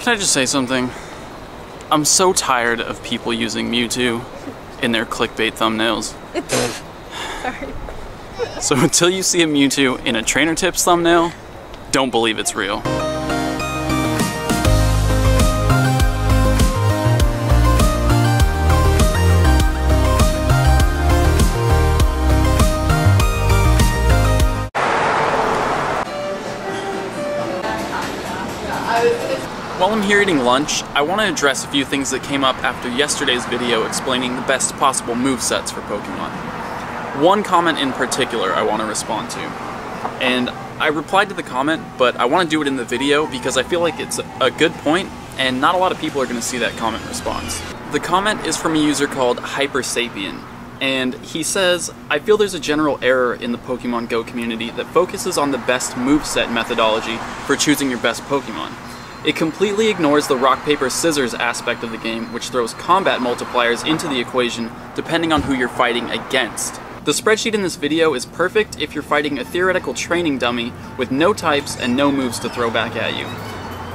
Can I just say something? I'm so tired of people using Mewtwo in their clickbait thumbnails. Sorry. So until you see a Mewtwo in a Trainer Tips thumbnail, don't believe it's real. While I'm here eating lunch, I want to address a few things that came up after yesterday's video explaining the best possible movesets for Pokemon. One comment in particular I want to respond to. And I replied to the comment, but I want to do it in the video because I feel like it's a good point and not a lot of people are going to see that comment response. The comment is from a user called Hypersapien, and he says, I feel there's a general error in the Pokemon Go community that focuses on the best moveset methodology for choosing your best Pokemon. It completely ignores the rock, paper, scissors aspect of the game, which throws combat multipliers into the equation depending on who you're fighting against. The spreadsheet in this video is perfect if you're fighting a theoretical training dummy with no types and no moves to throw back at you.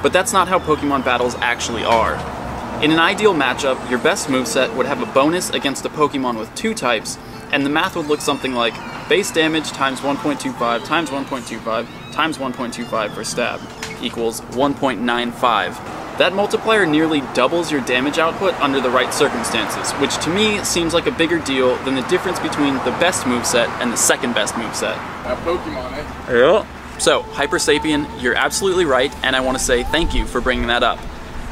But that's not how Pokemon battles actually are. In an ideal matchup, your best moveset would have a bonus against a Pokemon with 2 types, and the math would look something like base damage times 1.25 times 1.25 times 1.25 for stab equals 1.95. That multiplier nearly doubles your damage output under the right circumstances, which to me seems like a bigger deal than the difference between the best moveset and the second best moveset. That Pokemon, eh? Yeah. So, Hypersapien, you're absolutely right, and I want to say thank you for bringing that up.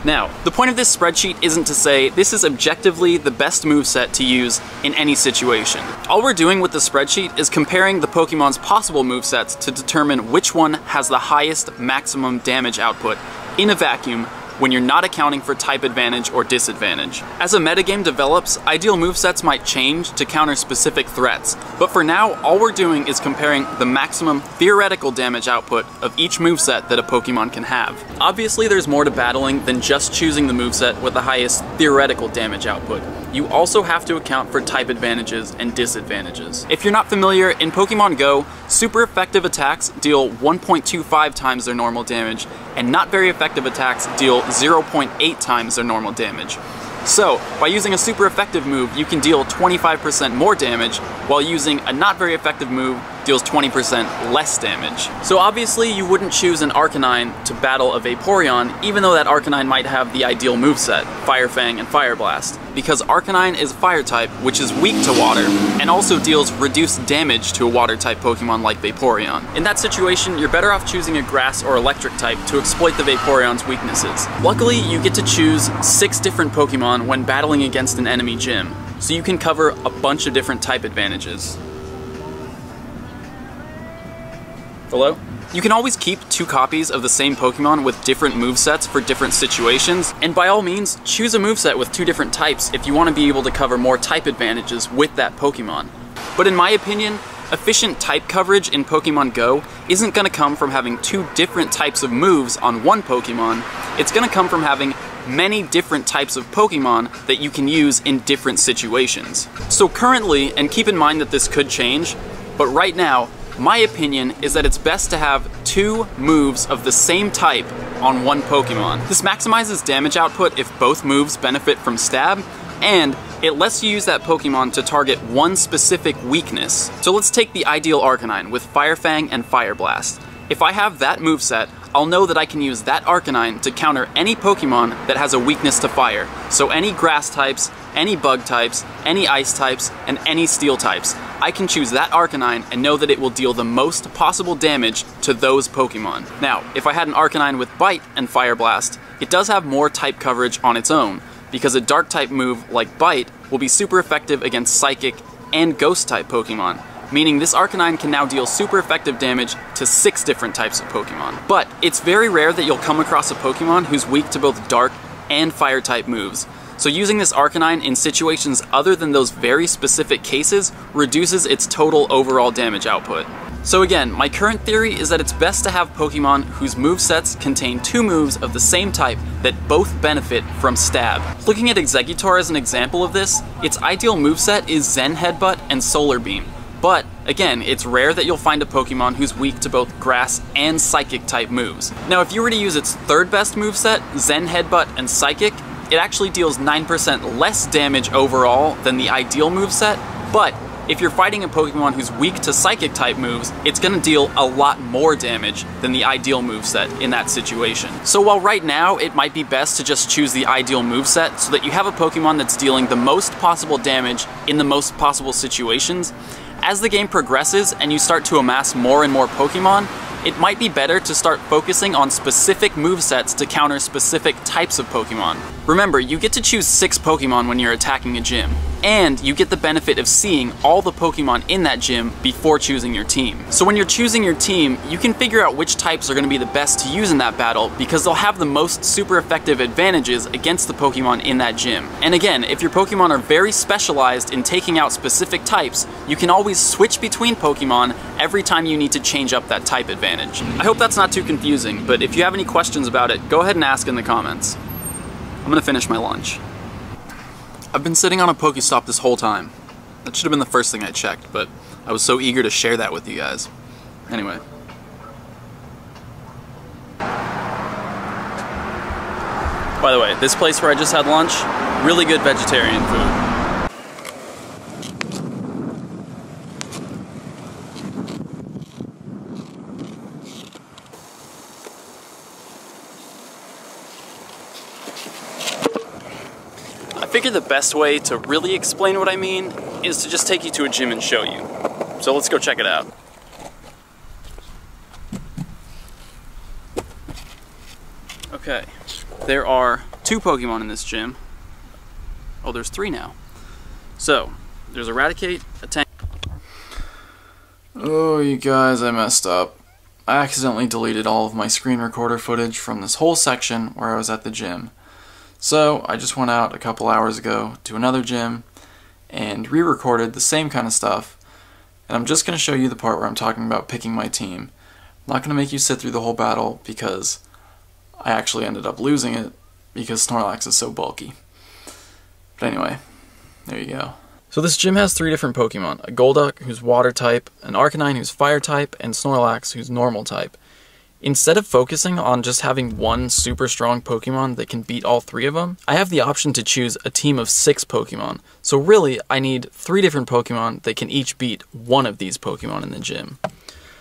Now, the point of this spreadsheet isn't to say this is objectively the best moveset to use in any situation. All we're doing with the spreadsheet is comparing the Pokemon's possible movesets to determine which one has the highest maximum damage output in a vacuum when you're not accounting for type advantage or disadvantage. As a metagame develops, ideal movesets might change to counter specific threats, but for now, all we're doing is comparing the maximum theoretical damage output of each moveset that a Pokemon can have. Obviously, there's more to battling than just choosing the moveset with the highest theoretical damage output. You also have to account for type advantages and disadvantages. If you're not familiar, in Pokemon Go, super effective attacks deal 1.25 times their normal damage, and not very effective attacks deal 0.8 times their normal damage. So, by using a super effective move, you can deal 25% more damage, while using a not very effective move deals 20% less damage. So obviously you wouldn't choose an Arcanine to battle a Vaporeon, even though that Arcanine might have the ideal moveset, Fire Fang and Fire Blast, because Arcanine is Fire type, which is weak to water, and also deals reduced damage to a water type Pokemon like Vaporeon. In that situation, you're better off choosing a Grass or Electric type to exploit the Vaporeon's weaknesses. Luckily, you get to choose 6 different Pokemon when battling against an enemy gym, so you can cover a bunch of different type advantages. Hello? You can always keep 2 copies of the same Pokemon with different movesets for different situations, and by all means, choose a moveset with 2 different types if you want to be able to cover more type advantages with that Pokemon. But in my opinion, efficient type coverage in Pokemon Go isn't going to come from having 2 different types of moves on one Pokemon, it's going to come from having many different types of Pokemon that you can use in different situations. So currently, and keep in mind that this could change, but right now, my opinion is that it's best to have 2 moves of the same type on one Pokemon. This maximizes damage output if both moves benefit from stab, and it lets you use that Pokemon to target one specific weakness. So let's take the ideal Arcanine with Fire Fang and Fire Blast. If I have that moveset, I'll know that I can use that Arcanine to counter any Pokemon that has a weakness to fire. So any grass types, any bug types, any ice types, and any steel types. I can choose that Arcanine and know that it will deal the most possible damage to those Pokemon. Now, if I had an Arcanine with Bite and Fire Blast, it does have more type coverage on its own, because a dark type move like Bite will be super effective against Psychic and Ghost type Pokemon, meaning this Arcanine can now deal super effective damage to 6 different types of Pokemon. But it's very rare that you'll come across a Pokemon who's weak to both dark and fire type moves. So using this Arcanine in situations other than those very specific cases reduces its total overall damage output. So again, my current theory is that it's best to have Pokemon whose movesets contain 2 moves of the same type that both benefit from stab. Looking at Exeggutor as an example of this, its ideal moveset is Zen Headbutt and Solar Beam, but Again, it's rare that you'll find a Pokemon who's weak to both Grass and Psychic type moves. Now, if you were to use its third best moveset, Zen Headbutt and Psychic, it actually deals 9% less damage overall than the ideal moveset, but if you're fighting a Pokemon who's weak to Psychic type moves, it's gonna deal a lot more damage than the ideal moveset in that situation. So while right now it might be best to just choose the ideal moveset so that you have a Pokemon that's dealing the most possible damage in the most possible situations, as the game progresses and you start to amass more and more Pokemon, it might be better to start focusing on specific movesets to counter specific types of Pokemon. Remember, you get to choose 6 Pokemon when you're attacking a gym, and you get the benefit of seeing all the Pokemon in that gym before choosing your team. So when you're choosing your team, you can figure out which types are going to be the best to use in that battle because they'll have the most super effective advantages against the Pokemon in that gym. And again, if your Pokemon are very specialized in taking out specific types, you can always switch between Pokemon every time you need to change up that type advantage. I hope that's not too confusing, but if you have any questions about it, go ahead and ask in the comments. I'm gonna finish my lunch. I've been sitting on a Pokestop this whole time. That should have been the first thing I checked, but I was so eager to share that with you guys. Anyway. By the way, this place where I just had lunch, really good vegetarian food. I figure the best way to really explain what I mean is to just take you to a gym and show you. So let's go check it out. Okay, there are 2 Pokemon in this gym. Oh, there's 3 now. So, there's Eradicate, a Tank. Oh, you guys, I messed up. I accidentally deleted all of my screen recorder footage from this whole section where I was at the gym. So I just went out a couple hours ago to another gym and re-recorded the same kind of stuff, and I'm just going to show you the part where I'm talking about picking my team. I'm not going to make you sit through the whole battle because I actually ended up losing it because Snorlax is so bulky. But anyway, there you go. So this gym has 3 different Pokemon, a Golduck who's Water type, an Arcanine who's Fire type, and Snorlax who's Normal type. Instead of focusing on just having one super strong Pokemon that can beat all 3 of them, I have the option to choose a team of 6 Pokemon. So really, I need 3 different Pokemon that can each beat one of these Pokemon in the gym.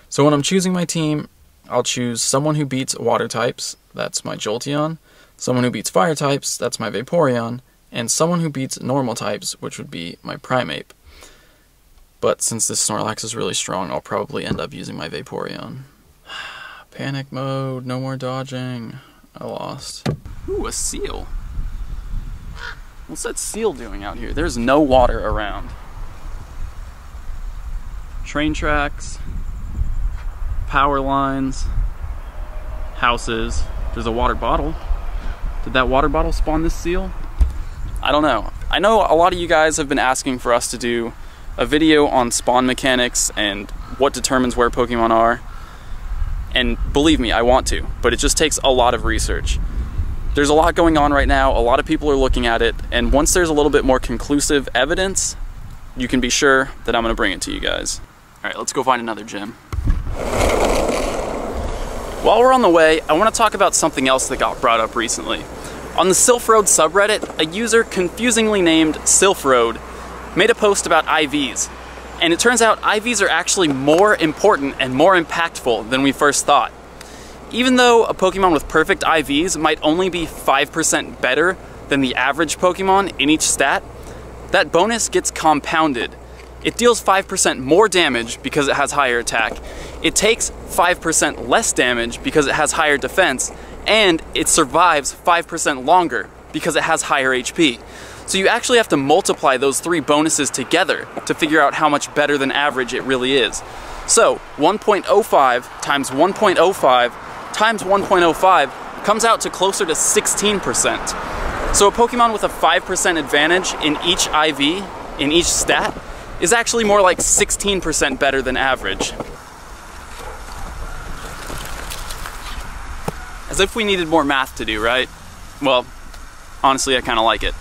So when I'm choosing my team, I'll choose someone who beats Water types, that's my Jolteon, someone who beats Fire types, that's my Vaporeon, and someone who beats Normal types, which would be my Primeape. But since this Snorlax is really strong, I'll probably end up using my Vaporeon. Panic mode, no more dodging. I lost. Ooh, a seal. What's that seal doing out here? There's no water around. Train tracks, power lines, houses. There's a water bottle. Did that water bottle spawn this seal? I don't know. I know a lot of you guys have been asking for us to do a video on spawn mechanics and what determines where Pokemon are. And believe me, I want to, but it just takes a lot of research. There's a lot going on right now, a lot of people are looking at it, and once there's a little bit more conclusive evidence, you can be sure that I'm gonna bring it to you guys. All right, let's go find another gym. While we're on the way, I wanna talk about something else that got brought up recently. On the Sylph Road subreddit, a user confusingly named Sylph Road made a post about IVs. And it turns out IVs are actually more important and more impactful than we first thought. Even though a Pokemon with perfect IVs might only be 5% better than the average Pokemon in each stat, that bonus gets compounded. It deals 5% more damage because it has higher attack, it takes 5% less damage because it has higher defense, and it survives 5% longer because it has higher HP. So you actually have to multiply those 3 bonuses together to figure out how much better than average it really is. So 1.05 times 1.05 times 1.05 comes out to closer to 16%. So a Pokemon with a 5% advantage in each IV, in each stat, is actually more like 16% better than average. As if we needed more math to do, right? Well, honestly, I kind of like it.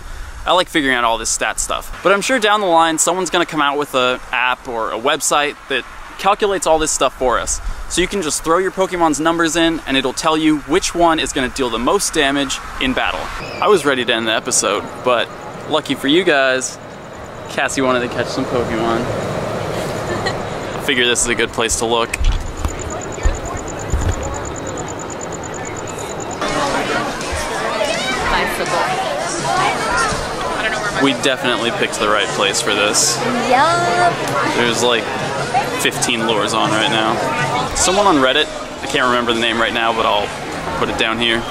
I like figuring out all this stat stuff. But I'm sure down the line, someone's gonna come out with an app or a website that calculates all this stuff for us. So you can just throw your Pokemon's numbers in and it'll tell you which one is gonna deal the most damage in battle. I was ready to end the episode, but lucky for you guys, Cassie wanted to catch some Pokemon. I figure this is a good place to look. We definitely picked the right place for this. Yup. There's like 15 lures on right now. Someone on Reddit, I can't remember the name right now, but I'll put it down here,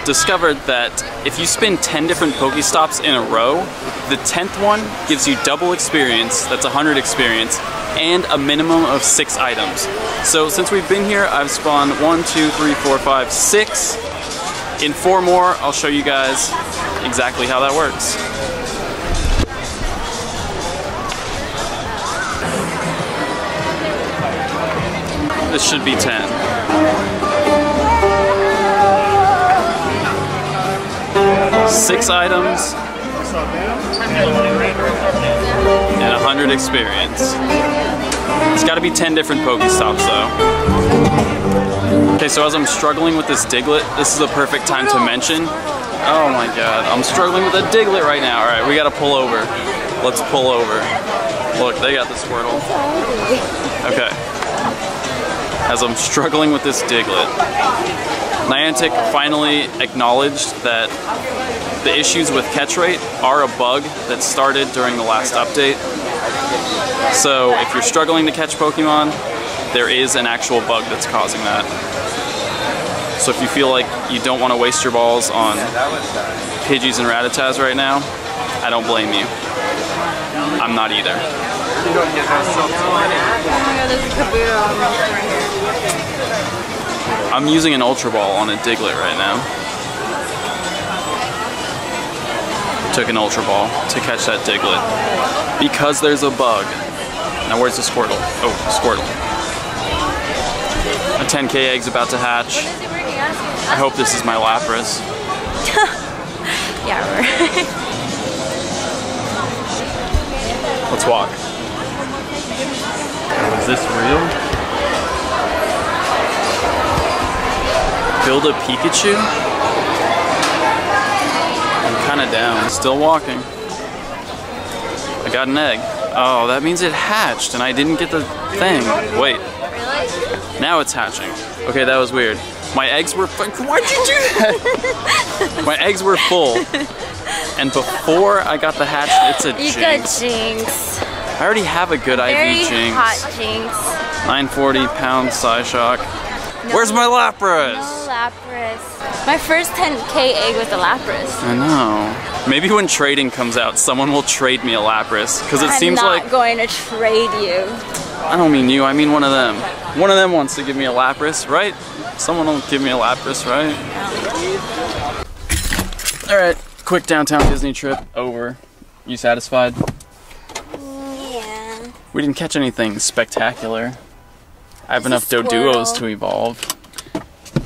discovered that if you spin 10 different Pokestops in a row, the 10th one gives you double experience, that's 100 experience, and a minimum of 6 items. So since we've been here, I've spawned 1, 2, 3, 4, 5, 6. In 4 more, I'll show you guys exactly how that works. This should be 10. Six items and 100 experience. It's got to be 10 different Pokestops though. Okay, so as I'm struggling with this Diglett, this is the perfect time to mention. Oh my god, I'm struggling with a Diglett right now. Alright, we gotta pull over. Let's pull over. Look, they got the Squirtle. Okay. As I'm struggling with this Diglett, Niantic finally acknowledged that the issues with catch rate are a bug that started during the last update. So if you're struggling to catch Pokemon, there is an actual bug that's causing that. So if you feel like you don't want to waste your balls on Pidgeys and Rattatas right now, I don't blame you. I'm not either. Oh my god, there's a Kabuto right here. I'm using an Ultra Ball on a Diglett right now. Took an Ultra Ball to catch that Diglett. Because there's a bug. Now where's the Squirtle? Oh, Squirtle. A 10k egg's about to hatch. I hope this is my Lapras. Yeah, right. Let's walk. Oh, is this real? Build a Pikachu? I'm kinda down. Still walking. I got an egg. Oh, that means it hatched and I didn't get the thing. Wait. Really? Now it's hatching. Okay, that was weird. My eggs were why'd you do that? My eggs were full. And before I got the hatch, it's a You Jinx. got Jinx. I already have a good Very IV Jinx. hot Jinx. 940 pound Psyshock. No, Where's my Lapras? No Lapras. My first 10k egg was a Lapras. I know. Maybe when trading comes out, someone will trade me a Lapras. Because it seems like... I'm not going to trade you. I don't mean you, I mean one of them. One of them wants to give me a Lapras, right? Someone will give me a Lapras, right? Alright, quick downtown Disney trip over. You satisfied? Yeah. We didn't catch anything spectacular. I have enough Doduos to evolve.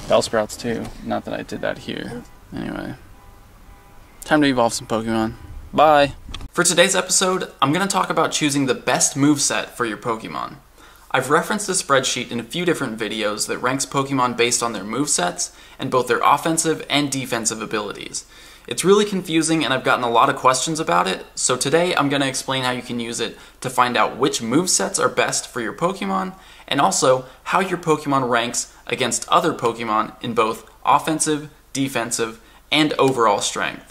Bellsprouts too. Not that I did that here. Anyway. Time to evolve some Pokemon. Bye! For today's episode, I'm going to talk about choosing the best moveset for your Pokemon. I've referenced a spreadsheet in a few different videos that ranks Pokemon based on their movesets and both their offensive and defensive abilities. It's really confusing and I've gotten a lot of questions about it, so today I'm going to explain how you can use it to find out which movesets are best for your Pokemon, and also how your Pokemon ranks against other Pokemon in both offensive, defensive, and overall strength.